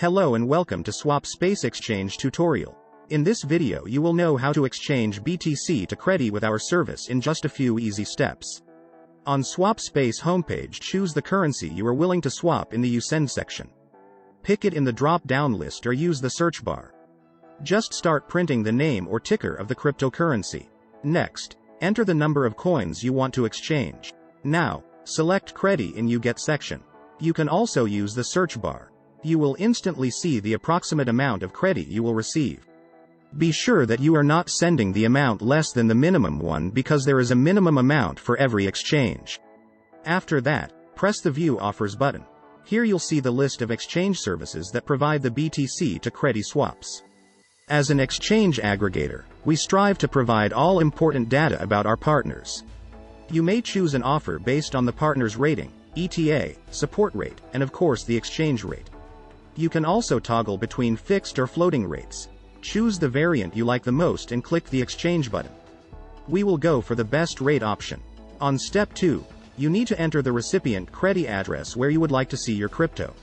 Hello and welcome to SwapSpace Exchange tutorial. In this video you will know how to exchange BTC to CREDI with our service in just a few easy steps. On SwapSpace homepage, choose the currency you are willing to swap in the USEND section. Pick it in the drop-down list or use the search bar. Just start printing the name or ticker of the cryptocurrency. Next, enter the number of coins you want to exchange. Now, select CREDI in You Get section. You can also use the search bar. You will instantly see the approximate amount of CREDI you will receive. Be sure that you are not sending the amount less than the minimum one because there is a minimum amount for every exchange. After that, press the View Offers button. Here you'll see the list of exchange services that provide the BTC to CREDI swaps. As an exchange aggregator, we strive to provide all important data about our partners. You may choose an offer based on the partner's rating, ETA, support rate, and of course the exchange rate. You can also toggle between fixed or floating rates. Choose the variant you like the most and click the exchange button. We will go for the best rate option. On step 2, you need to enter the recipient CREDI address where you would like to see your crypto.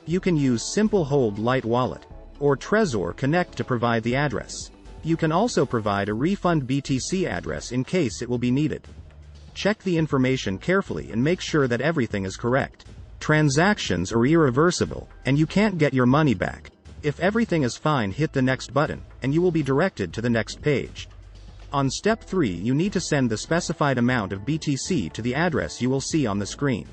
You can use Simple Hold Light Wallet or Trezor Connect to provide the address. You can also provide a refund BTC address in case it will be needed. Check the information carefully and make sure that everything is correct. Transactions are irreversible, and you can't get your money back. If everything is fine, hit the next button, and you will be directed to the next page. On step 3, you need to send the specified amount of BTC to the address you will see on the screen.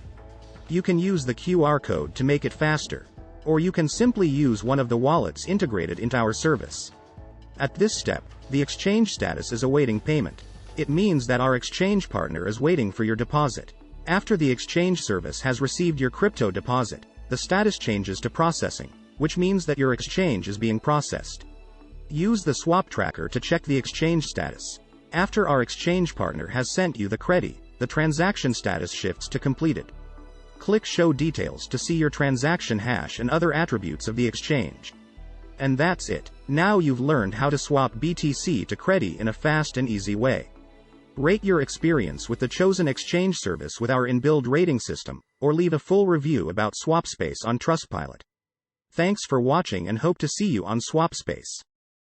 You can use the QR code to make it faster, or you can simply use one of the wallets integrated into our service. At this step, the exchange status is awaiting payment. It means that our exchange partner is waiting for your deposit. After the exchange service has received your crypto deposit, the status changes to processing, which means that your exchange is being processed. Use the swap tracker to check the exchange status. After our exchange partner has sent you the CREDI, the transaction status shifts to completed. Click Show Details to see your transaction hash and other attributes of the exchange. And that's it. Now you've learned how to swap BTC to CREDI in a fast and easy way. Rate your experience with the chosen exchange service with our inbuilt rating system, or leave a full review about SwapSpace on Trustpilot. Thanks for watching and hope to see you on SwapSpace.